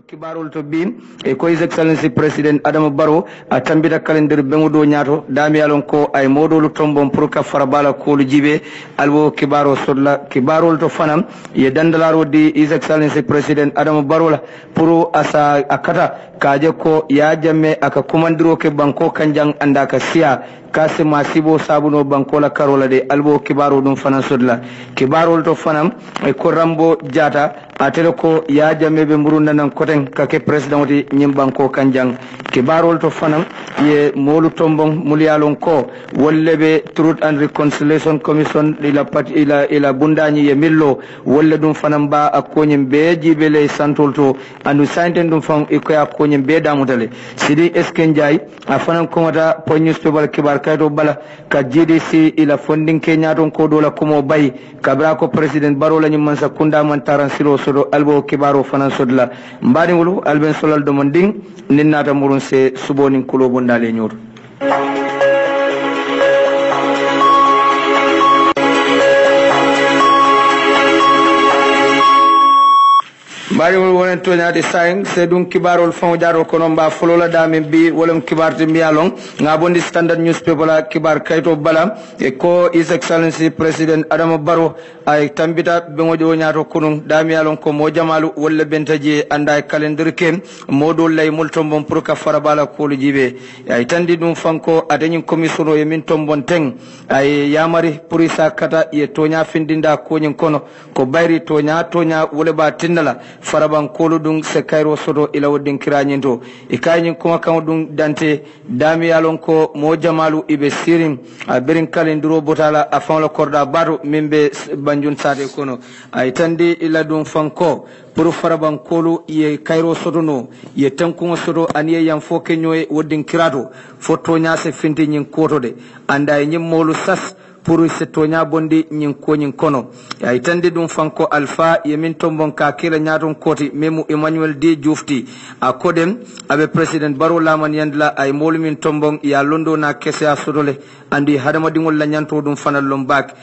Kibarol to bin e ko His Excellency President Adama Barrow a tambita calendar bengudo nyato dami alon ko ay modolu tombon pour ka farabala ko lu jibe alwo kibaro sodla kibarol to fanam ye dandalaro di His Excellency President Adama Barrow la pour asa akata kaje ko ya jamme aka komandiro ke banko kanjang andaka siya kasi masibo sabuno banko la karola de albo kibaro dum fanan sodla kibarol to fanam e ko rambo jata atele ko ya jamme be murunda nan koten kake president di nyim banko kanjang kibarol to fanam ye molu tombong mulyalon ko wollebe Truth and Reconciliation Commission ila bundani ye millo wolle dum fanam ba akonyim be jibele santolto andu sainten dum fam e ko akonyim be damutale sidi eskenjay a fanam ko mata po newspaper kibar kayto bala ka GDC ila funding Kenya don ko dola kumo bay kabra ko president Barrow la nyim man sa kunda man taran silo sodo albo kibaro fanan sodla mbadi ngulu alben solal do monding ninnata murun se suboni kulo bondale nyor mbadi ngulu wonen toñade saying se dum kibarol fon jaro kono mba folola dame bi wolem kibarte mbialong ngabondi Standard newspaper la kibar kayto bala e ko His Excellency President Adama Barrow ay tambita bengojo nyato kunun dami alon ko mo jamalu wolle bentaji anda calendar ken modol lay multombon pour ka farabala ko lu jibe ay tandi dum fanko adanyin commissiono e min tombon teng ay yamari pour isa kata ye tonya findinda ko nyin kono ko bayri tonya wole ba tinnala faraban kolu dum se kayro sodo ila wodin kiranyindo e kaynin kuma kan dum dante dami alon ko mo jamalu ibe sirim a berin calendro botala afan la korda baro mimbe banjun sade kono ay tandi ila dum fanko pour faraban kolu ye kayro sodono ye tanku sodo aniye yam fo kenyoy wodin kirato foto nya se finti nyin kotode anda nyim molu sas pour se tonya bondi nyin ko nyin kono ay tande dum fanko alpha yemin tombon ka kila nyaton koti memu Emmanuel D Jufti a kodem abe president Barrow laman yandla ay molumin tombon ya londo na kese a sodole andi hadama dingol la nyanto dum fanal lombak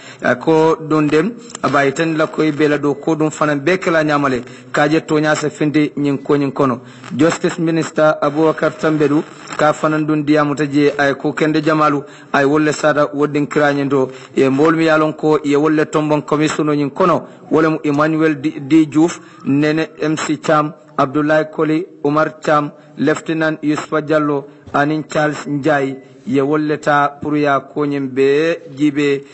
ko don dem aba tan la koy bela do ko dum fanan bekela nyamale kaje tonya se finde nyin ko nyin kono Justice Minister Abubakar Tambedu ka fanan dun diamuta je ay ko kende jamalu ay wolle sada wodin kiranyendo e mbolmi yalon ko ye wolle tombon commissiono nyin kono wolem Emmanuel D Diouf nene MC Cham Abdoulaye Koli Omar Cham Lieutenant Yusuf Diallo anin Charles Njai ye wolleta pour ya konyem be jibe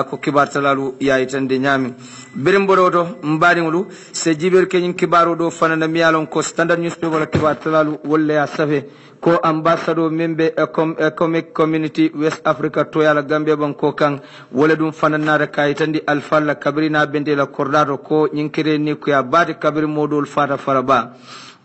ko kibartalalu ya itande nyami birimbodo mbadi ngulu se jiber kenyin kibaro do fanana miyalon ko Standard newspaper kibartalalu wolle ya safe ko ambassador membe economic community West Africa to yala Gambia banko kan wala dum fanana da kayitandi alfalla kabrina bende la kordado ko nyinkire ni ko ya bade kabri modol fata faraba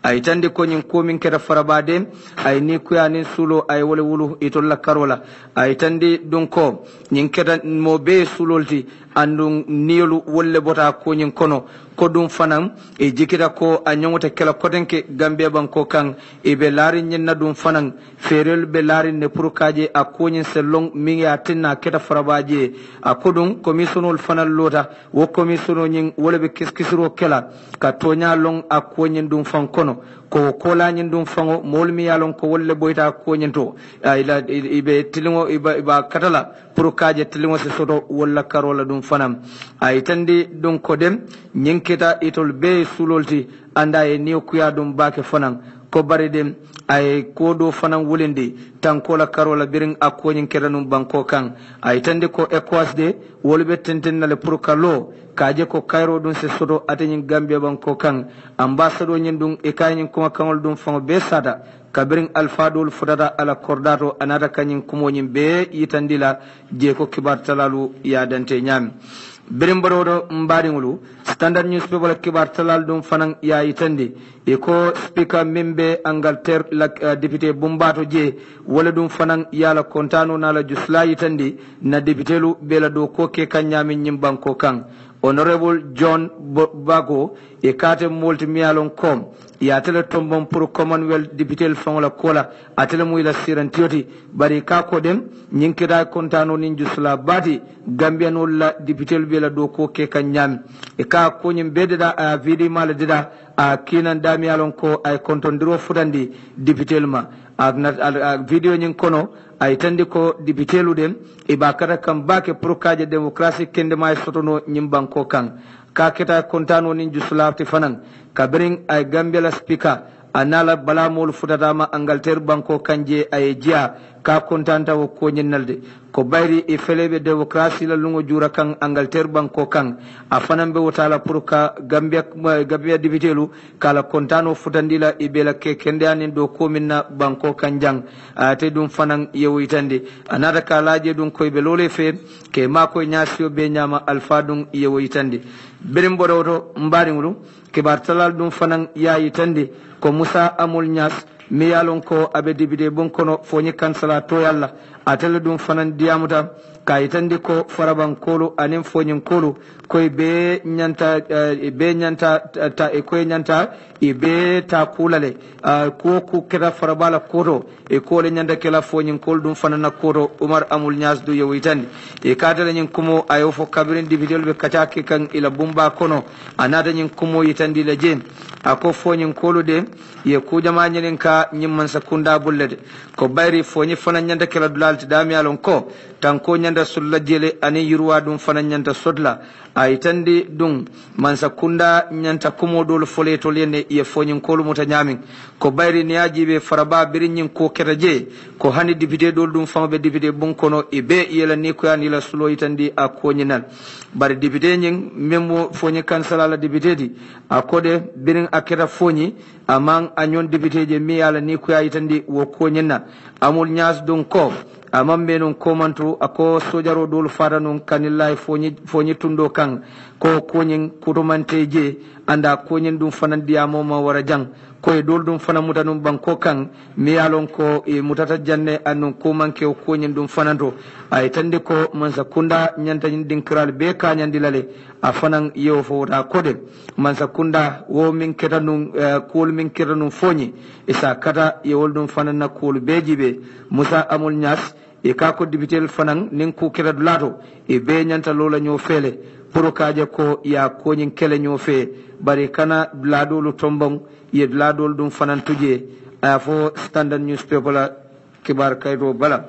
ay tande ko nyin ko min keda farabade ay ni ko ya nin sulo ay wala wulu itolla karola ay tande don ko nyin keda mo be sulolti andum niolu wolle bota ko nyin kono ko dum fanam e jikita ko a nyongote kala kodenke Gambia banko kan e be laari nyenna dum fanan ferel be laari ne pour kaje a ko nyin selong mi ya tinna keta farabaje a kodum commissionol fanal lota wo commissiono nyin wala be kiskisiro kala ka tonya long a ko nyin dum fan kono ko kola nyin dum fango molmi yalon ko wolle boyta ko nyento ila ibe tilingo iba katala pour kaje tilingo se soto wala karola dum fanam ay tandi dum ko dem nyinketa itol be sulolti anda e ni kuya dum bake fanan ko bare dem ay kodo fanan wulindi tankola karola birin akonyin keranum banko kan ay tande ko ECOWAS de wolbe tentennale pour kalo kaje ko Cairo dun se sodo atenyin Gambia banko kan ambassador nyin dun e kanyin kuma kanol dun famo be sada kabirin alfadol fudada ala kordato anata kanyin kumonyin be yitandila je ko kibartalalu ya dante nyami birin barodo mbadi ngulu Standard newspaper kibar talal dum fanan ya yitandi e ko speaker membe Angleterre la député Bumbato je wala dum fanan yala kontano na la jusla yitandi na député lu bela do ko ke kanyami nyim banko kan Honorable John Bago e kate molti miyalon kom ya tele tombon pour Commonwealth député fon la kola atele muy la sirantioti bari ka ko dem nyinkira kontano nin jusla bati Gambia no la député be la do ko ke kanyam e ka ko nyim bededa a vidi mal dida a kinan damiyalon ko ay kontondiro futandi député ma a video nyin kono ay tandi ko député lu dem e bakara kam bake pour kaje démocratie kende may sotono nyim banko kan ka keta kontano nin jusulafti fanan kabring ay Gambia la speaker anala bala mol futatama Angleterre banko kanje ay jia ka kontanta wo ko nyinalde ko bayri e felebe démocratie la lungo jura kan Angleterre banko kan afanan be wotala pour ka Gambia député lu kala kontano futandila e bela ke kende anin do ko minna banko kanjang te dum fanan yewoytande anata kalaje dum koy be lole fe ke mako nyaasio be nyama alfa dum yewoytande berim bodoto mbari ngulu kibar talal dum fanan yaayitande ko Musa Amul Nyas mi yalon ko abe dibide bon kono foni kansala to yalla atele dum fanan diamuta kayitande ko faraban kolo anen foni kolo koy be nyanta ta e koy nyanta e be ta kulale ko ku kera farabala koto e ko le nyanda kala foni kol dum fanan koto Umar Amul Nyas du yewitande e kadale nyin kumo ayo fo kabirin dibidel be katake kan ila bumba kono anada nyin kumo yitandi la jen ako foni kolo de ye ku jama nyin ka nyimman sakunda bullede ko bayri foni fanan nyanda kala dulalti dami alon ko tanko nyanda sulla jele ani yurwa dum fanan nyanda sodla ayitandi dum man sakunda nyanta kumo dol fole to lene ye foni kolo muta nyamin ko bayri ni ajibe faraba birin ko keraje ko hani dibide dol dum famabe dibide bon kono e be yela ni ko yani la sulo yitandi akko nyinal bari dibide nyin memo foni kansala la dibide di akode birin akira foni amang anyon dibide je mi yala ni ko yitandi wo ko nyina Amul Nyas dum ko amam benon komantu ako sojaro dol faranon kanillahi fonyi tundo kan ko konyin kutumante je anda konyin dum fanan diamo ma wara jang ko e dol dum fana mutanum banko kan mi yalon ko e mutata janne anon ko manke o konyin dum fananto ay tande ko man sakunda nyanta dinkral be ka nyandilale afanan yew fo ta kode man sakunda wo min ketanum kol min ketanum fonyi isa kata yewol dum fanan na kol bejibe Musa Amul Nyas e ka ko dibitel fanan nin ku kira dulato e be nyanta lola nyo fele pour kaje ko ya ko nyin kele nyo fe bari kana dladolu tombong ye dladol dum fanan tuje a fo Standard newspaper la kibar kaydo bala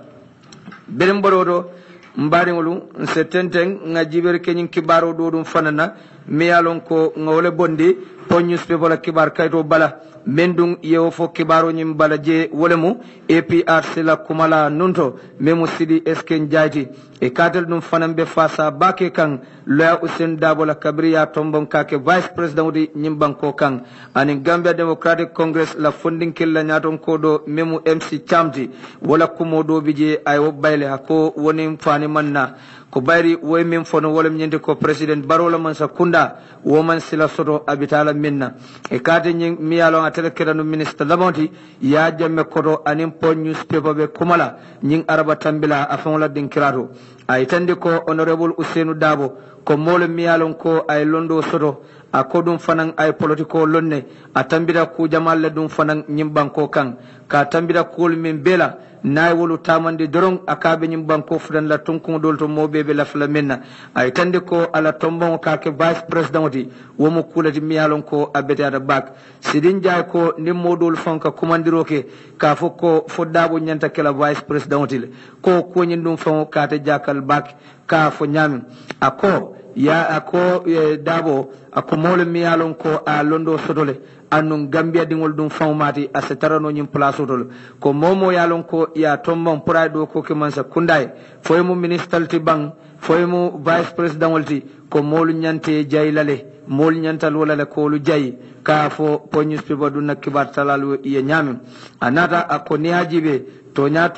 berem borodo mbari ngolu setenten nga jiber kenyin kibaro do dum fanana mi yalon ko ngole bondi po newspaper la kibar kaydo bala mendung yewo fo kibaro nyim bala je wolemu APRC la kumala nunto memu sidi esken jaiti e kadel dum fanambe fasa bake kan loya Usain Dabo la kabriya tombon kake vice president di nyimbanko kan ani Gambia Democratic Congress la funding killa nyaton kodo memu MC Chamti wala kumodo bije ay wobayle hako woni fani manna ko bayri woy min fono wolem nyende ko president barola man sakunda woman sila soto abitala minna e kade nyi miyalo atele kedanu ministre lamonti ya jamme kodo anim po newspaper be kumala nyin araba tambila afon la dinkirato ay tande ko honorable Usainu Dabo ko mole miyalon ko ay londo soto a ko dum fanan ay politiko lonne a tambira ku jamal la dum fanan nyimbanko kan ka tambira kul min bela nay wolu tamande dorong akabe nyim banko fudan la tunkun dol to mobebe la fla menna ay tande ko ala tombon ka ke vice president di wo mo kulati miyalon ko abete ada bak sidin jay ko nim modol fonka commandiro ke ka fokko foddabo nyanta kala vice president di ko ko nyin dum fon ka ta jakal bak ka fo nyam ako ya ako Dabo ako mole miyalon ko a londo sodole annun Gambia dingol dum fawmati asetarano nyim place otol ko momo yalon ko ya tombon prado ko ke mansa kunday foymu ministalti bang foymu vice president wolti ko molu nyante jaylale mol nyantal wala le ko lu jay ka fo po newspaper dun nakibar talalu ye nyami anata ako ni hajibe tonya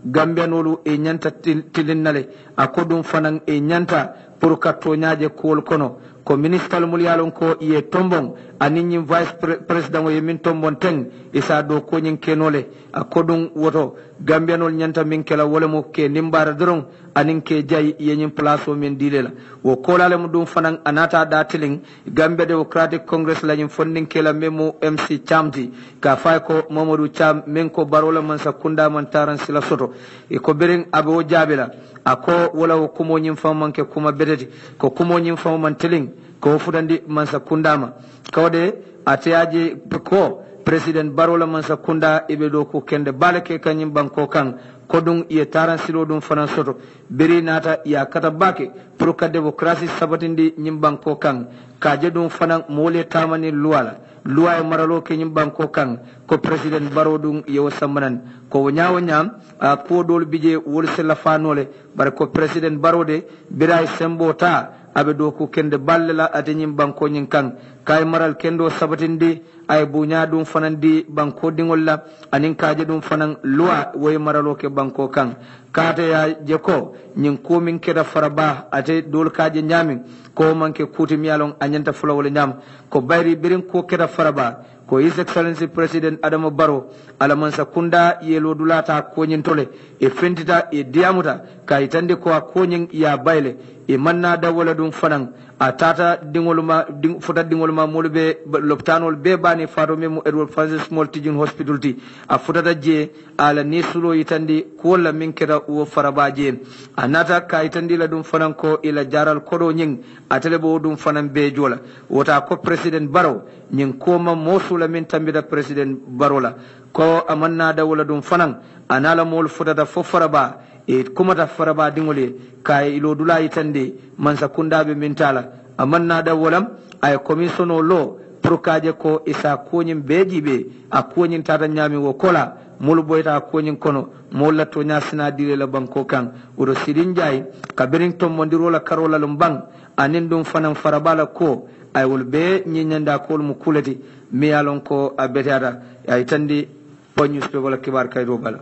Gambia nolu e nyanta tilinnale ako dum fanan e nyanta pour ka toñaje kool kono ko ministre mulyalon ko ye tombon anin vice president ye min tombon teng isa do ko nyin kenole akodun woto gambianol nyanta min kala wala mo ke nimbara doron anin ke jay ye nyin place o min dilela wo kolale mu dum fanan anata datiling Gambia Democratic Congress la nyin fondin kala memo MC Chamti ka fay ko Mamadou Cham men ko barola man sakunda man taran sila soto e ko beren abo jabela ako wala wo kumo nyin famanke kuma bedeti ko kumo nyin faman teling ko futandi man sakundama kawde atiaji ko president barola man sakunda ibe do ko kende balake kanyim banko kan kodun ye taran silo dum fanan soto beri nata ya kata bake pour ka démocratie sabatindi nyim banko kan ka je dum fanan mole tamani luwala luwa maralo ke nyim banko kan ko president baro dum yew samanan ko nyaawo nyam a ko dol bije wol se la fanole bar ko president baro de biray sembota abe do ko kende ballela ate nyim banko nyin kan kay maral kendo sabatindi ay bunya dum fanan di banko dingol la anin kaje dum fanan luwa way maralo ke banko kan kata ya jeko nyin ko min keda faraba ate dol kaje nyamin ko manke kuti miyalon anyanta fulawole nyam ko bayri birin ko keda faraba ko His Excellency President Adama Barrow alaman sakunda yelo dulata ko nyin tole e fentita e diamuta kay tande ko ko nyin ya bayle e manna da wala dum fanan atata dingoluma fota dingoluma molbe lopitanol be bani faro memo Edward Francis Small Teaching Hospital ti a fotata je ala nisulo yitandi ko la min keda wo farabaje anata ka yitandi la dum fanan ko ila jaral kodo nyin atele bo dum fanan be jola wota ko President Barrow nyin ko ma mosula min tambida President Barrow la ko amanna da wala dum fanan anala mol fotata fo faraba e kumata faraba dingole kay ilo dula yitande man sakundabe mentala amanna da wolam ay commission o lo pour kaje ko isa koñim bejibe a koñin tata nyami wo kola mul boyta koñin kono molla to nyasina dire la banko kan odo sidin jay ka berin to mondiro la karola lumbang anin dum fanan farabala ko ay wol be nyinyanda ko mu kulati mi yalon ko abetata ay tandi ponyus be wala kibar kay do bala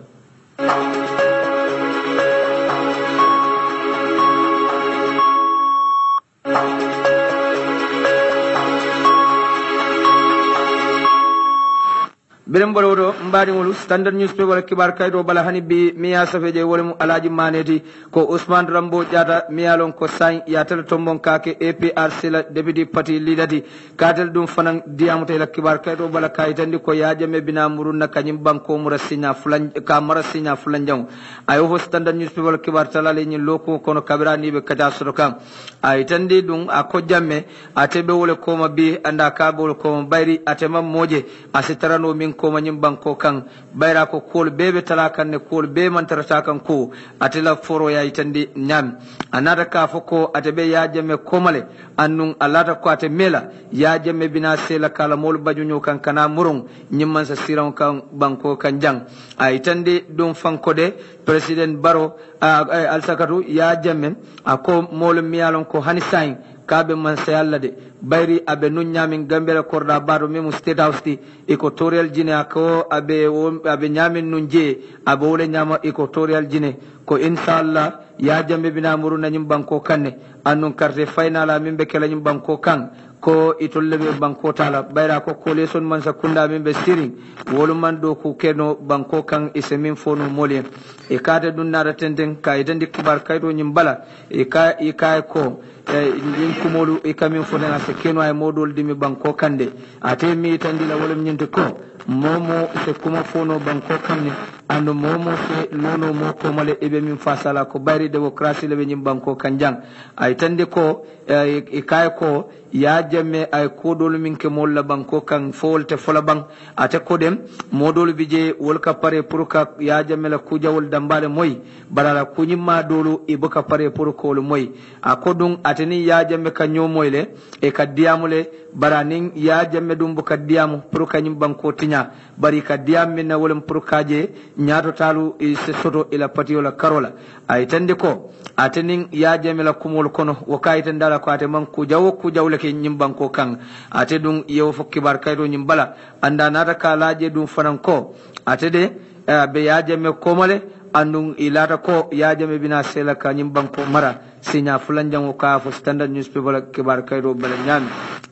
Birem borodo mbadi ngolu Standard Newspaper kibar kaydo bala hani bi miya safeje wolemu alaji maneti ko Ousmane Rambo Diatta miyalon ko sain ya tel tombon kake APRC la deputy party leader di katel dum fanan diamute la kibar kaydo bala kaytandi ko yajame bina murunna kanyim banko murasinya fulan ka marasinya fulan jaw ayo ho Standard Newspaper kibar talale nyi loko kono kabira ni be kaja sorokan ay tandi dum akko jamme atebe wole ko mabi anda ka bol ko bayri atema moje asitarano min ko manyim banko kan bayra ko kol bebe talakan ne kol be man tarata kan ko atela foro ya itandi nyam anada ka foko atebe ya jeme komale annun alata ko ate mela ya jeme bina sela kala mol bajunyo kan kana murung nyimman sa siran kan banko kan jang ay tandi dum fanko de President Barrow al sakatu ya jeme ako mol miyalon ko hanisain kabe man sayalla de bayri abe nun nyamin gambela korda baro memu state house ti equatorial guinea ko abe nyamin nun je abe wole nyama equatorial guinea ko inshallah ya jambe bina muru na nyim banko kanne annun carte final min be kala nyim banko kan ko itolle be banko tala bayra ko coalition man sakunda min be siring wolu man do ko keno banko kan isemin fonu molien e kade dun nara tenden kay dandi kibar kaydo nyim bala e kay ko yin kumolu e kamin fodana se keno ay modol dimi banko kande ate mi tandila wolum nyinte ko momo se kuma fono banko kanne ando momo se nono mo ko male ebe min fasala ko bari démocratie lebe nyim banko kanjang ay tande ko e kay ko ya jamme ay kodol min ke molla banko kan folte fola bang ate ko dem modol bije wol ka pare pour ka ya jamme la kujawol dambale moy balala kunyima dolu e boka pare pour ko lo moy akodun ateni ya jamme ka nyomoyle e ka diamule baranin ya jamme dum boka diamu pour ka nyim banko tinya bari ka diam min na wolem pour kaje nyaato talu e se soto ila patiola karola ay tande ko atenin ya jamme la kumol kono wakayten dala ko ate man kujawle ke nyim banko kan ate dun yew fokki bar kaydo nyim bala anda nata ka laaje dum fanan ko ate de be yajame komale andung ilata ko yajame bina sela ka nyim banko mara sinya fulanjango ka fo standard newspaper kibar kayro bala nyami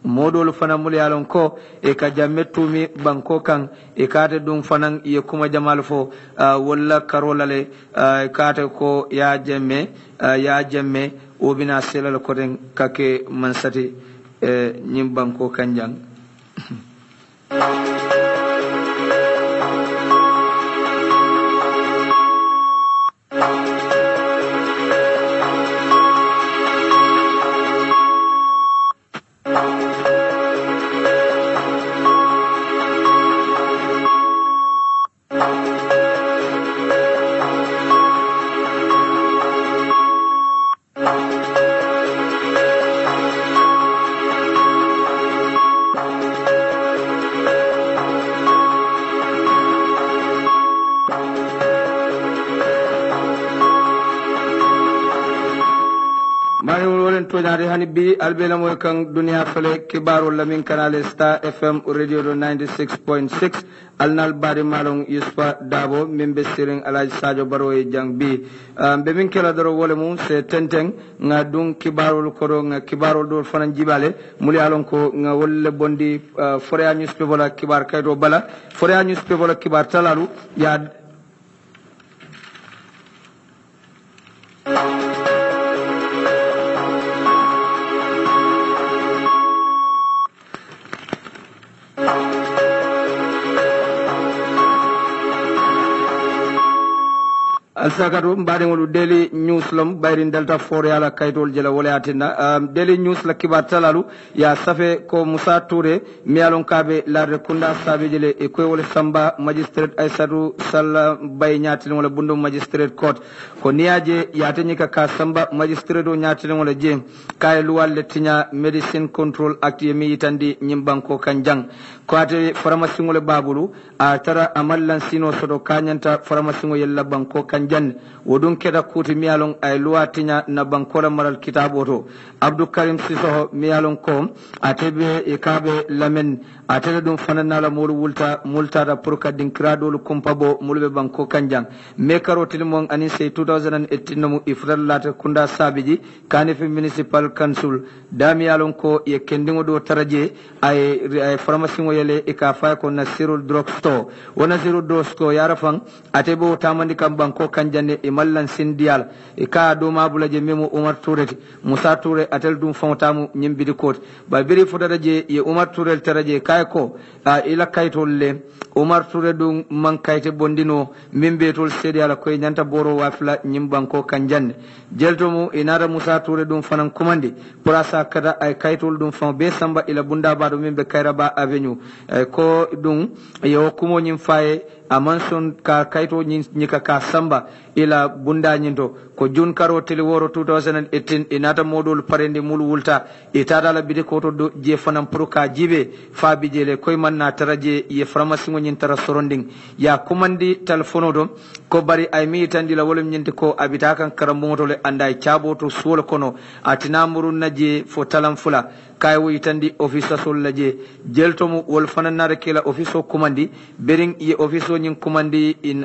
modolu fana mul yalon ko e ka jamme tumi banko kan e kate dum fanan ye kuma jamal fo walla karolale kate ko yajame o bina sela ko den kake mansati nyim banko kanjang hani bi albela moy kan dunia fele kibaru lamin kanale Star FM radio 96.6 alnal bari malong yusfa dabo membe siring alaj sadio baro e jang bi be min kala daro wole mum se tenteng nga dun kibaru koro nga kibaru do fanan jibale muli alon ko nga wolle bondi forea newspaper la kibar kaydo bala forea newspaper la kibar talalu ya alsakatu mbaɗigolu daily news lam ɓayrin delta fore ala kaytol jela wolayatinna daily news la kibar talalu ya safe ko Moussa Touré miyalon kaɓe larde kunda saɓe jele e koye wole samba magistrate aissatou salla bay ñatilin wala bundum magistrate court ko niyaje yateñika ka samba magistrate o ñatilin wala je kaye luwalle tiña medicine control act yemi yitandi ñimbanko kan jang ko ate pharmacie ngole babulu a tara amallan sino soto kañanta pharmacie ngo yella banko kan janne wodun keda kuti miyalon ay luwatinya na bankola maral kitabo to Abdou Karim Sisoho miyalon ko atebe e kabe lamen atele dum fanana la mulu wulta multa pour ka dinkrado lu kumpabo mulbe banko kanjang me karotil mon ani se 2018 no mu ifral lata kunda sabiji kanifi municipal council damiyalon ko ye kendingo do taraje ay pharmacie ngo yele e ka fa ko Nasirul drug store wona Nasirul drug store yara fan atebe tamandi kam banko kanjane e mallan sindiyal e ka do mabula je memo Umar Touré Moussa Touré atel dum fontamu nyimbidi kot ba biri fodara je ye Umar Touré taraje kay ko ila kaytol le Umar Touré dum man kayte bondino mimbe tol sedi ala koy nyanta boro wafla nyimbanko kanjande jeltomu inara Moussa Touré dum fanan commandi prasa kada ay kaytol dum fon be samba ila bunda ba do mimbe kayraba avenue ko dum yo kumo nyim faye amanson ka kayto nyika ka samba ila bunda nyinto ko jun karo teleworo 2018 inata modul parende mul wulta itada la bide ko to do je fanam pour ka jibe fa bijele koy man na taraje ye pharmacie ngo nyin tara soronding ya commandi telefono do ko bari ay mi tandi la wolum nyinte ko abita kan karambo to le anday chabo to suwol kono atina murun naje fo talam fula kay wo itandi office sol laje jeltomu wol fanan na rekela office o commandi bering ye office o nyin commandi in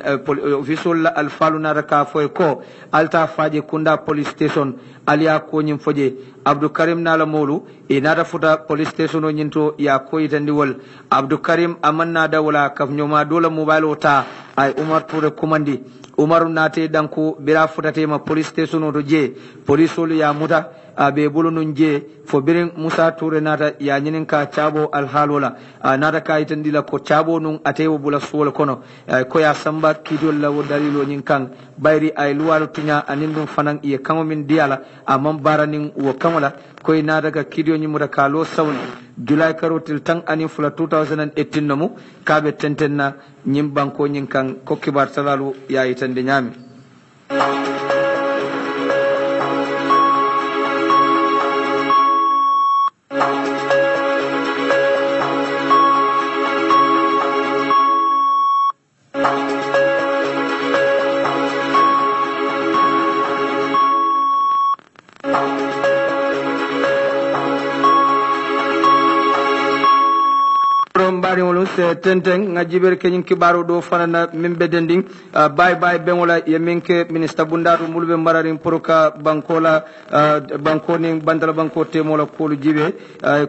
office la alfalu na raka fo ko alta faje kunda police station aliya ko nyin foje Abdou Karim nala molu e nata futa police station o nyinto ya ko itandi wol Abdou Karim amanna dawla kaf nyoma dola mobile o ta ay Umar Touré commandi Umaru nate danko bira futate ma police station o do je police olu ya muta abe bulu nun je fo birin Moussa Touré nata ya nyinin ka chabo alhalola nata ka itandi la ko chabo nun atewo bula suwol kono ko ya samba kidol la wo dalilo nyin kan bayri ay luwalu tinya anindum fanan iye kamo min diala amam baranin wo kamola koy nata ka kidio nyimuda ka lo sawni July karotil tang anin fula 2018 namu kabe tentenna nyim banko nyin kan ko kibar talalu ya itande nyami ibe tenteng nga jiber ke nyin kibaro do fanana mimbe dending bye bye bengola yeminke minister bundatu mulbe mbararin poroka bankola bankoni bandala banko temola kolu jibe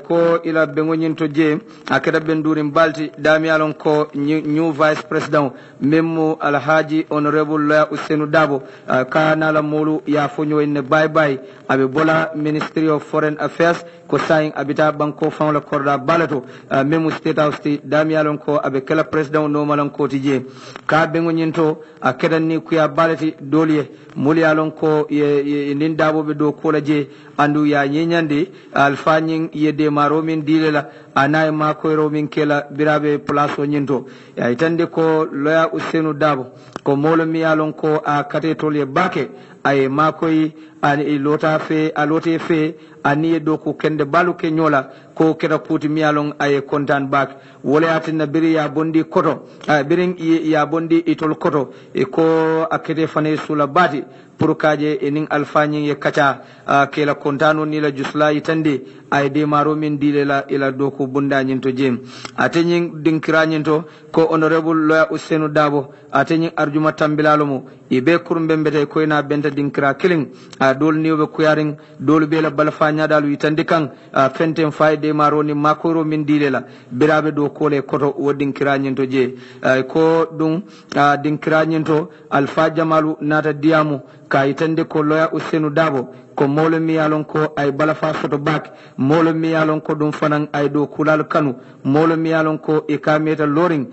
ko ila bengo nyinto je akeda bendurim balti dami alon ko new vice president memmo alhaji honorable lawyer Ousainou Dabo kana la molu ya fonyo en bye bye abe bola ministry of foreign affairs ko sayin abita banko fawla korda balato memu state house dami alon ko abe kala president no malan ko tije ka bengo nyinto akedan ni kuya balati doliye muli alon ko ye nin Dabo be do kola je andu ya nyenyande alfanyin ye de maro min dilela anay ma ko ro min kela birabe place o nyinto ya itande ko lawyer Ousainou Dabo ko molo mi alon ko a kate tolye bake ay makoy ani lota fe alote fe ani do ko kende balu ke nyola ko keda puti mi alon ay kontan bak wala atina biri ya bondi koto birin ya bondi itol koto e ko akete fane sula bati pour kaje enin alfanyi ye kacha kela kontano ni la jusla itande ay de maro min dilela ila do ko bunda nyinto jem atenyin dinkira nyinto ko honorable lawyer Ousainou Dabo atenyin arjuma tambilalo mo ibe kurumbe mbete ko ina benta dinkira killing dol niwbe kuyaring dol be la balfa nyadalu itande kan fenten fayde maro ni makoro min dilela birabe do kole koto wodinkira nyinto je ko dum dinkira nyinto alfa jamalu nata diamu ka itande ko lawyer Ousainou Dabo ko molo mi yalon ko ay balafa soto bak molo mi yalon ko dum fanan ay do kulal kanu molo mi yalon ko e kameta loring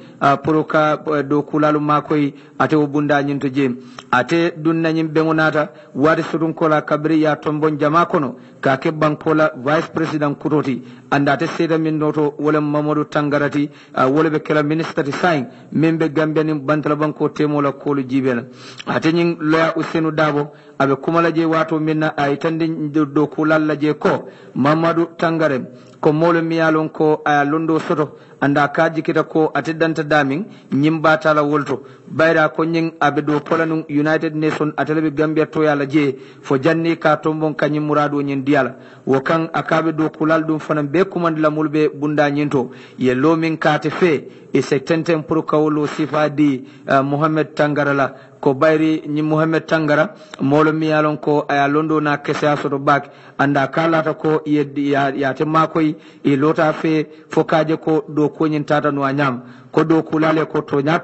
poroka do kulalu makoy ate o bunda nyinto je ate dunna nyim bengonata wade sudun kola kabri ya tombon jama kono ka ke bankola vice president kutoti andate seda min noto wala Mamadou Tangarati wala be kala minister ti sain membe Gambia ni bantala banko temola kolu jibela ate nyin lawyer Ousainou Dabo abe kumala je wato minna ay tande do kulalla je ko Mamadou Tangare ko molo miyalon ko aya londo soto anda kaji kita ko atedanta damin nyimba tala wolto bayra ko nyin abe do polanu United Nation atelebi Gambia to yala je fo janni ka tombon kanyim murado nyin diala wo kan akabe do kulal dum fanan be kumand la mulbe bunda nyinto ye lomin kate fe e se tenten pour kawlo sifa di Mohamed Tangarala ko bayri ni Mohamed Tangara molo miyalon ko aya londo na kesa soto bak anda kalata ko ya te makoy e lota fe fokaje ko do ko nyin tata no anyam ko do kulale ko to nya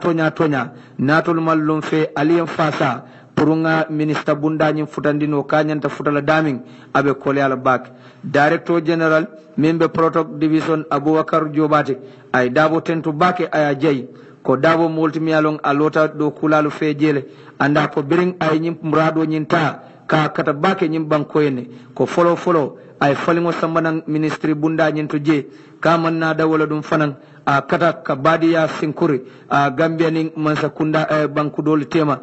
natol mallum fe alien fasa purunga minister bunda nyin futandino kanyanta futala daming abe kole ala bak director general member protocol division Abubakar Jobate ay Dabo tentu bake aya jey ko Dabo multimiyalon alota do kulalu fe jele anda ko biring ay nyim murado nyinta ka kata bake nyim bankoyene ko follow ay falingo sambanan ministry bunda nyinto je kaman na da wala dum fanan kata ka badiya sinkuri Gambia ning mansa kunda banku dol tema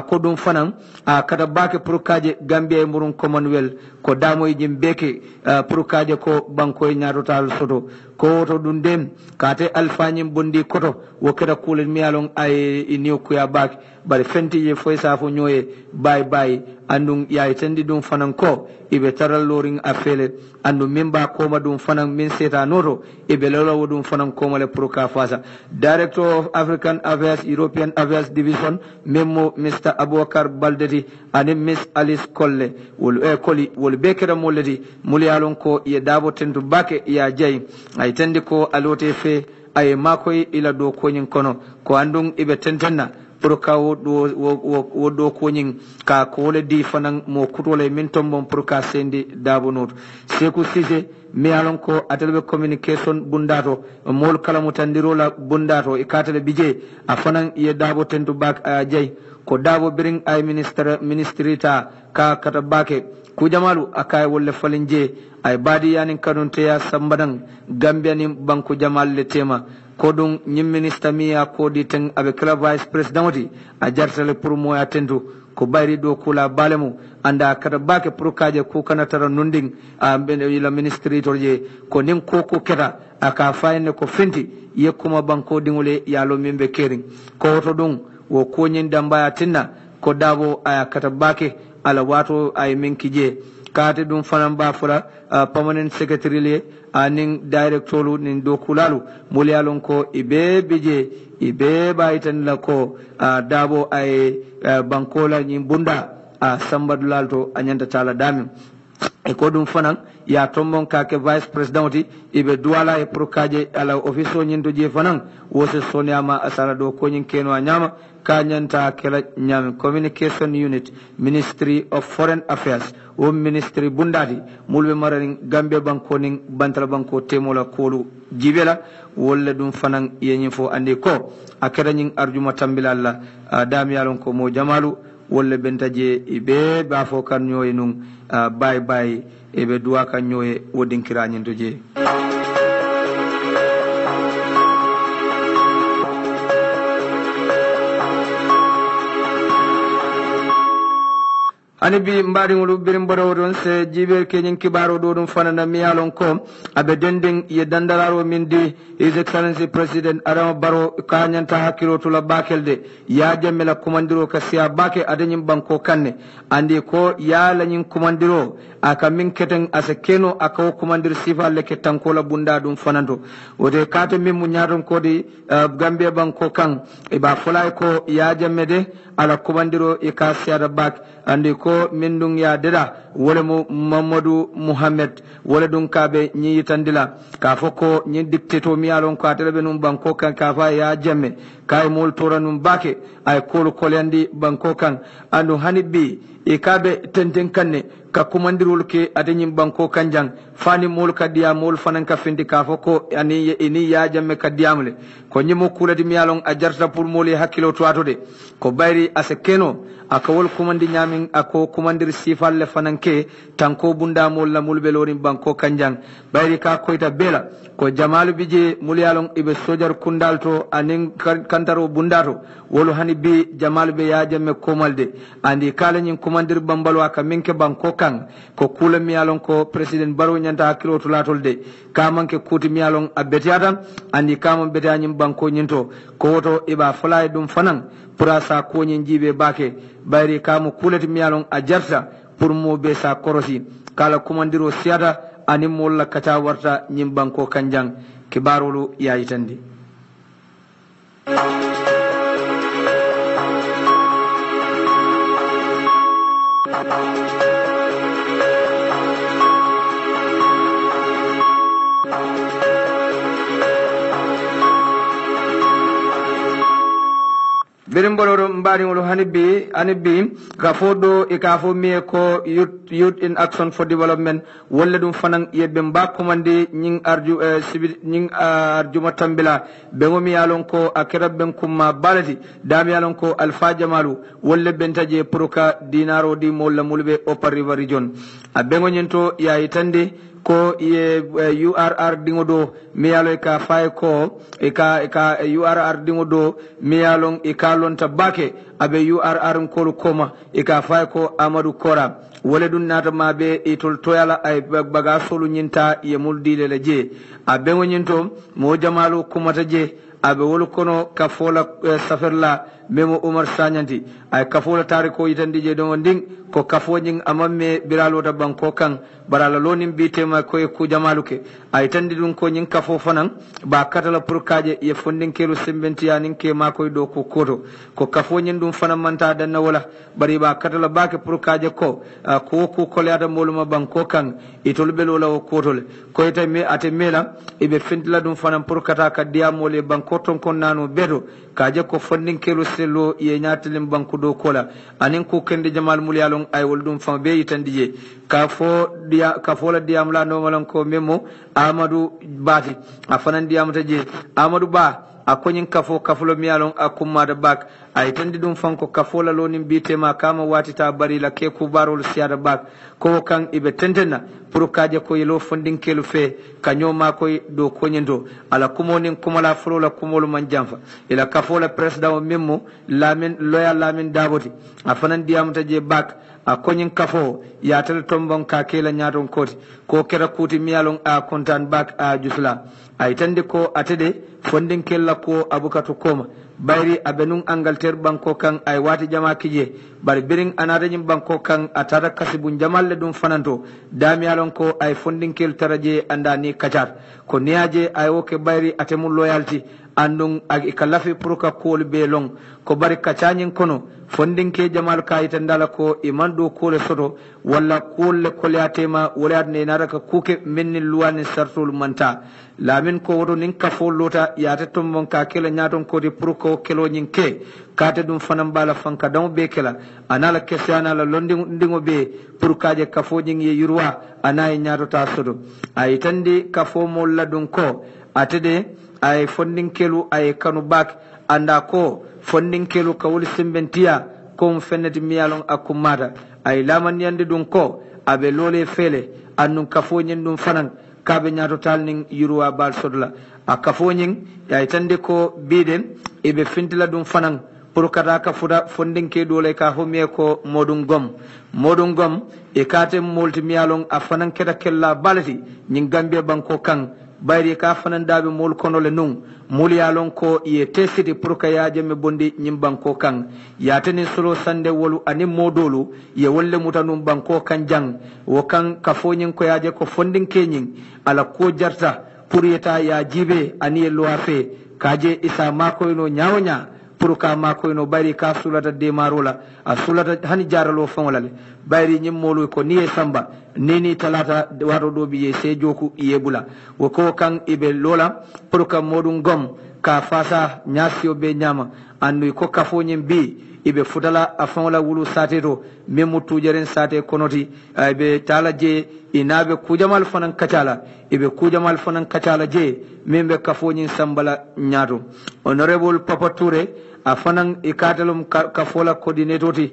ko dum fanan kata bake pour kaje Gambia murun Commonwealth ko damo yim beke pour kaje ko banko nyaato tal soto ko to dum dem kate alfanyim bondi koto wo kada kulen miyalon ay iniyo kuya bak bari fenti ye foy sa fo nyoye bye andum yaay tendi dum fanan ko ibe taral loring afele andum memba ko ma dum fanan min seta noto ibe lolo dum fanan ko male pour ka fasa director of African Affairs European Affairs Division memmo Mr Abubakar Baldeti and Miss Alice Kolle wol bekera moledi mulyalon ko ye Dabo tentu bake ya jay ay tendi ko alote fe ay makoy ila do ko nyin kono ko andum ibe tentenna pour ka wo do ko nyin ka ko le di fanan mo kutole min tombon pour ka sendi Dabo not Sekou Cissé mi alon ko atelbe communication bundato mol kala mutandiro la bundato e katale bije a fanan ye Dabo tentu bak a jay ko Dabo biring ay ministrita ka kata bake ku jamalu akay wolle falinje ay badi yanin kanunte ya sambadan Gambia ni banku jamal le tema kodun nyim minister miya ko diteng abe club vice president wati a jartale pour moya tentu ko bayri do kula balemu anda kada bake pour kaje ko kana tara nunding la ministry torje ko nim ko keta aka fayne ko fenti yekuma banko dingule yalo mimbe kering ko to dum wo ko nyin dambaya tinna ko Dabo aya kata bake ala wato ay minkije kate dum fanan ba fula permanent secretary le aning director nin dokulalu mulyalon ko ibe bije ibe baitan la ko dabo ay bankola nyi bunda sambadulal anyanta tala dami e ko dum fanan ya tombon kake vice president ibe duala e prokaje ala office o nyindo je fanan wose soniama asara do ko nyin keno nyama kanyanta kala nyam communication unit ministry of foreign affairs o ministry bundati mulbe marani gambe banko ning bantal banko temola kolu jibela wolle dum fanan yenyi fo ande ko akara nyin arjuma tambilalla dami yalon ko mo jamalu wolle bentaje ibe ba fo kan nyoy nung bye bye ebe duwa kan nyoy wodinkira nyindo je ani bi mbari ngulu birim bodo don se jibe kenyin kibaro do dum fanana miyalon ko abe dending ye dandalaro min di his excellency president Adama Barrow kanyanta hakiro to la bakelde ya jamela komandiro ka siya bake adanyin banko kanne andi ko ya lanyin komandiro aka min keten asekeno aka komandir sifa leke tankola bunda dum fananto ode kate min mu nyaton ko di Gambia banko kan e ba fulay ko ya jamede ala komandiro e ka siya bak andi ko mindung ya deda wala mo Mamadou Mohamed wala dun kabe nyi yitandila ka foko nyi dictator mi alon ko atele num banko kan ka fa ya jamme kay mol toranum bake ay kol kolendi banko kan andu hanibi e kabe tenten kanne ka kumandirul ke adanyin banko kanjang fani mol kadiya mol fanan ka findi ka foko ani ya jamme kadiyamle ko nyimo kulati mi alon ajarta pour moli hakilo to atode ko bayri asekeno akawol kumandi nyamin ako kumandir sifalle fananke tanko bunda mol la mulbe lorin banko kanjang bayri ka koita bela ko jamalu bije mulyalon ibe sojar kundalto anin kantaro bundato wolu hani bi jamalu be ya jamme komalde andi kala nyin kumandir bambalo aka minke banko kan ko kula miyalon ko president Barrow nyanta hakilo to latol de kamanke kuti miyalon abetiata andi kamon betanyim banko nyinto ko woto iba fulay dum fanan purasa ko nyin jibe bake bayri kamu kulati miyalon a jarta pour mo be sa korosi kala komandiro siata ani molla kata warta nyim banko kanjang kibarulu yayitandi Birimbolo mbari ngolo hanibi gafodo e kafo mi ko youth in action for development wolle dum fanan yebbe mba komande nying arju sibil nying arjuma tambila be ngomi yalon ko akira ben kuma balati dam yalon ko alfa jamalu wolle bentaje proka dinaro di molla mulbe upper river region abe ngonyento ya itande ko ye URR dingodo miyalo ka fay ko ka URR dingodo miyalon e kalon tabake abe URR ko koma e ka fay ko Amadou Kora wala dun nata mabe e tol toyala ay baga solu nyinta ye muldile le je abe ngonyento mo jamalu kumata je abe wol kono ka fola saferla memo Umar Sanyanti ay kafola tariko yitandi je don ding ko kafo nying amamme biralo da banko kan barala lonim bitema ko e ku jamaluke ay tandi dun ko nying kafo fanan ba katala pour kaje ye fondin kelu sembenti yanin ke makoy do ko koto ko kafo nyin dum fanan manta dan wala bari ba katala bake pour kaje ko ku kolyada moluma banko kan itol belo law kotol ko ite me ate mela ibe findila dum fanan pour kata ka diamole banko ton kon nano bedo kaje ko fondin kelu selo ye nyatilim banko do kola anin ko kende jamal mulyalon ay wol dum fam be yitandije ka fo la diam la no malon ko memo Amadou Bati afanan diam taje Amadou Ba akonyin kafulo miyalon akumma da bak ay tandi dum fanko kafola lonin bitema kama watita bari la ke ku barol siada bak ko kan ibe tentena pour kaje ko yelo fondin kelu fe kanyoma ko do konyendo ala kumonin kumala fulo la kumolu manjamfa ila kafola president memmo lamin loya lamin daboti afanan diam taje bak a konyin kafo ya tel tombon ka kela nyaton koti ko kera kuti miyalon a kontan bak a jusla ay tandi ko atede fondin kella ko abukatu koma bayri abenun Angleterre banko kan ay wati jama kije bari biring anada nyim banko kan atara kasibun jamal le dum fananto dami alon ko ay fondinkel taraje andani kacar ko niaje ay woke bayri atemul loyalty andung ag ikalafi puruka kol be long ko bari kacanyin kono fondinke jamal kayita ndala ko imando kole soto walla kole kolyatema wala ne naraka kuke minni luwani sartul manta lamin ko woto nin kafo lota yata tombon ka kela nyaton ko de puruko kelo nyinke kate dum fanam bala fanka dam be kela anala kesana la londi ndingo be purukaje kafo nyingi yurwa anay nyato ta soto ay tandi kafo mo ladun ko atede ay fondinkelu ay kanu bak anda ko fondinkelu kawul simbentiya ko fenneti miyalon akumata ay laman yande dun ko abe lole fele annun kafo nyen dum fanan kabe nyato tal ning yurwa bal sodla a kafo nyen ay tande ko bide ibe fintila dum fanan pour kata ka fuda fondinke dole ka homiye ko modun gom e kate molti miyalon a fanan keta kella balati nyin gambe banko kan bayri ka fanan dabe mol kono le nun mul yalon ko ye tesiti pour ka yaje me bondi nyim banko kan yatani solo sande wolu ani modolu ye wolle mutanum banko kan jang wo kan kafo nyin ko yaje ko fondinke nyin ala ko jarta pour yeta ya jibe ani loafe kaje isa mako no nyawonya pour ka mako no bari ka sulata de marola a sulata hani jaralo fongolale bari nyim molu ko niye samba nini talata waro do biye se joku yebula wo ko kan ibe lola pour ka modun gom ka fasa nyasio be nyama andu ko kafo nyim bi ibe futala afongola wulu sateto memu tujeren sate konoti ibe tala je inabe kujamal fanan kacala ibe kujamal fanan kacala je membe kafo nyin sambala nyato honorable Papa Touré a fanan ikatelum kafola coordinator ti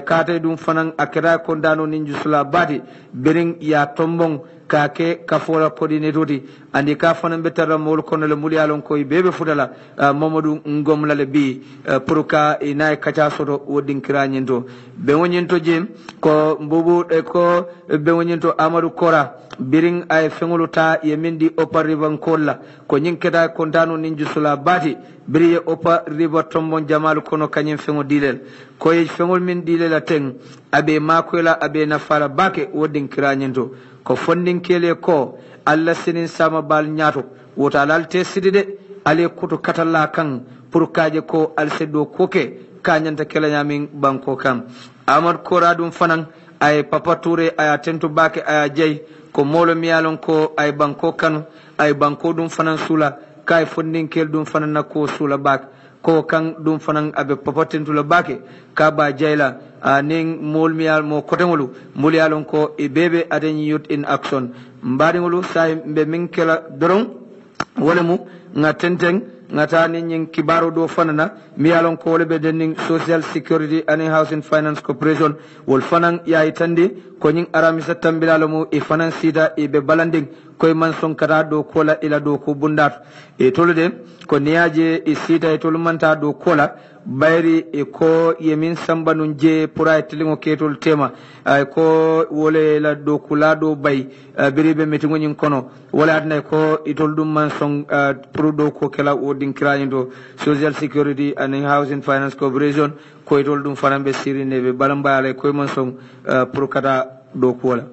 kate dum fanan akira kondano ninjusula badi bering ya tombong kake kafola coordinator ti andi ka fanan betara mol kono le mulyalon koy bebe fudala Mamadou Ngom la le bi pour ka inay kacha soto wodin kiranyento be wonyento jem ko mbubu ko be wonyento Amadou Kora biring ay fengolu ta yemindi opa riban kolla ko nyinketa kontano ninjusula bati biriye opa riba tombon jamalu kono kanyem fengo dilel ko ye fengol min dilela ten abe makola abe nafara bake wodin kiranyento ko fondin kele ko alla sinin sama bal nyato wota lalte sidide ale kutu katalla kan pour kaje ko alsedo koke kanyanta kela nyamin banko kan Amad Kora dum fanan ay Papa Touré ay tentu bake ay jey ko molo miyalon ko ay banko kanu ay banko dum fanan sula kay fondinkel dum fanan nako sula bak ko kan dum fanan abe papatentu la bake ka ba jayla ning mol miyal mo kotengolu mol yalon ko e bebe aden youth in action mbadingolu say be min kela doron wala mu ngatenteng ngatani nyin kibaro do fanana miyalon ko wala be denning social security and housing finance corporation wol fanan yayi tande ko nyin aramisa tambilalo mu e fanan sida e be balanding koy man son kata do kola ila do ko bundat e tolude ko niaje e sida e tolu manta do kola bayri e ko yemin sambanun je pura tilingo ketol tema ay ko wole la do kula do bay biribe metingo nyin kono wala adna ko itol dum man son pro do ko kala o din krayindo social security and housing finance corporation ko itol dum farambe sirine be balambale ko man son pro kata do kola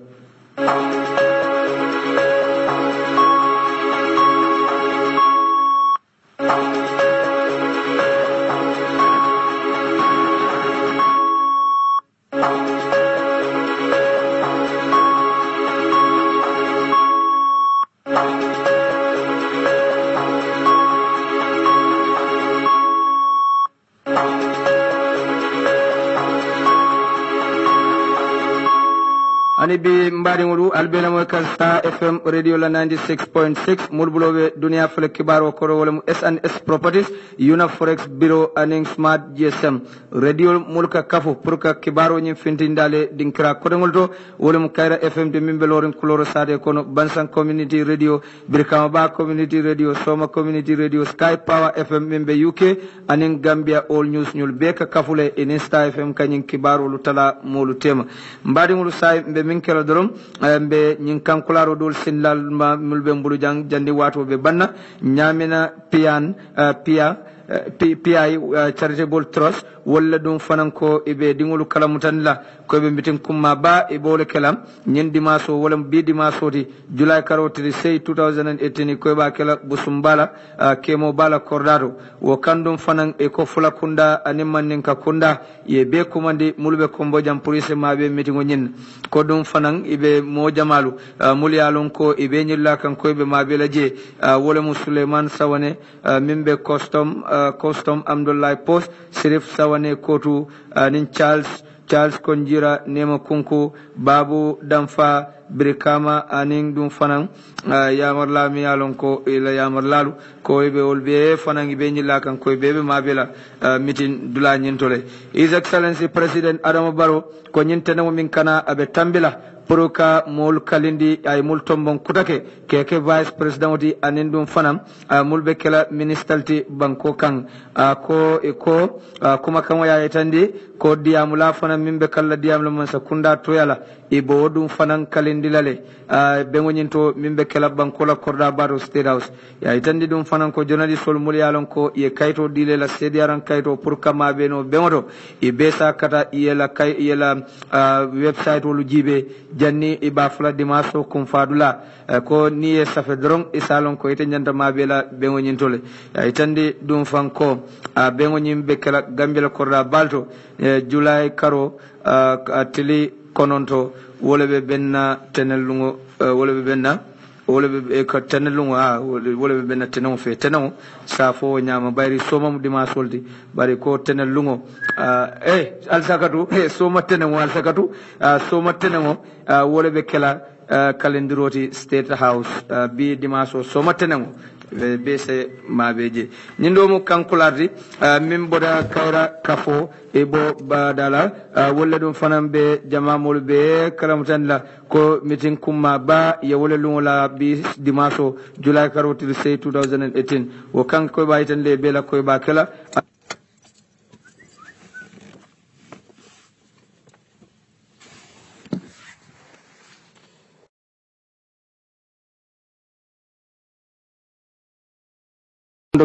ani bi mbari ngolu albena mo kan Star FM radio la 96.6 mulbulobe dunia fele kibaro ko wala mu SNS properties Yuna Forex bureau aning smart GSM radio mulka kafo pour ka kibaro nyi fintindale dinkra ko ngolto wala mu Kaira FM de mimbeloren kuloro sade kono Bansan community radio Birkama Ba community radio Soma community radio Sky Power FM mimbe UK aning Gambia all news nyul beka kafule in Star FM kanyin kibaro lutala molu tema mbari ngolu say be kala dorom be nyin kankularo dol sinlal ma mulbe mbulu jang jandi wato be banna nyamina pia PI charitable trust walla dum fanan ko ibe dingolu kala mutanla ko be mitin kumma ba e bole kala nyen dimaso wala bi dimaso ti July karotri say 2018 ko ba kala busumbala kemo bala kordado wo kandum fanan e ko fula kunda animan nin ka kunda ye be kumandi mulbe kombo jam police mabe mitingo nyin ko dum fanan ibe mo jamalu mulyalon ko ibe nyilla kan ko be mabe laje wala mu Suleiman Sawane mimbe custom Amdullah Post Sirif Sawane kotu nin Charles Konjira Nema Kunku Babu Damfa Brikama aning dum fanan yamar la mi alon ko ila yamar lalu ko be wolbe fanan be nyila kan ko be mabela mitin dula nyintole His Excellency President Adama Barrow ko nyintene mo min kana abe tambila puruka mol kalindi ay mul tombon kutake keke vice president di anindum fanam mulbe kala ministalti banko kan ko kuma kan waya etandi ko diamula fanam mimbe kala diamla man sakunda toyala ibo dum fanan kalindi lale bengoninto mimbe kala banko la korda baro state house ya etandi dum fanan ko journalist sol mul yalon ko ye kayto dile la sediaran kayto purka mabe no bengoto e besa kata yela website wolu jibe janni ibafula dimaso kum fadula ko niye safe dron isalon ko ite nyanda mabela bengo nyintole itandi dum fanko bengo nyimbe kala gambela korda balto July karo atili kononto wolebe benna tenelungo wolebe benna wolebe ko tenelungo wolebe benna tenon fe tenon safo nyama bayri soma mu dimasoldi bari ko tenelungo alsakatu soma tenengo alsakatu soma tenengo wolebe kala kalendiroti state house bi dimaso soma tenengo bese mabeje nindo mo kankulardi min boda kawra kafo e bo badala wala dum fanambe jamamul be karamtanla ko meeting kumma ba ya wala lungola bi dimaso July karoti say 2018 wo kanko baytan le bela koy ba kala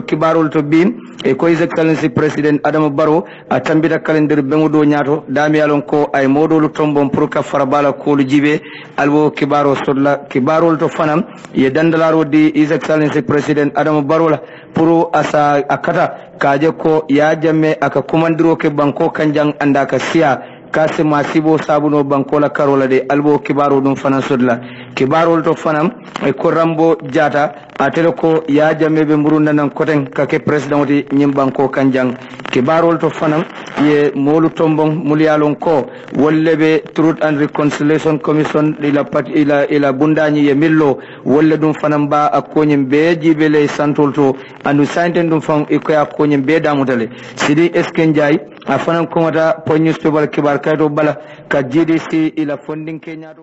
kibarol to bin e ko His Excellency President Adama Barrow a tambita kalendir bengudo nyato dami alon ko ay modolu tombon pour ka farabala ko lu jibe albo kibaro sodla kibarol to fanam ye dandalaro di His Excellency President Adama Barrow la pour asa akata kaje ko ya jamme aka komandiro ke banko kanjang anda ka siya kasi masibo sabuno bankola karola de albo kibaro dum fanan sodla kibarol to fanam e ko rambo jata atele ko ya jamme be murunda nan koten kake president di nyim banko kanjang kibarol to fanam ye molu tombong mulyalon ko wollebe Truth and Reconciliation Commission ila bundani ye millo wolle dum fanam ba akonyim be jibele santolto andu sainten dum fam e ko akonyim be damutale sidi eskenjay afanan ko mata po newspaper kibar kayto bala ka GDC ila funding Kenya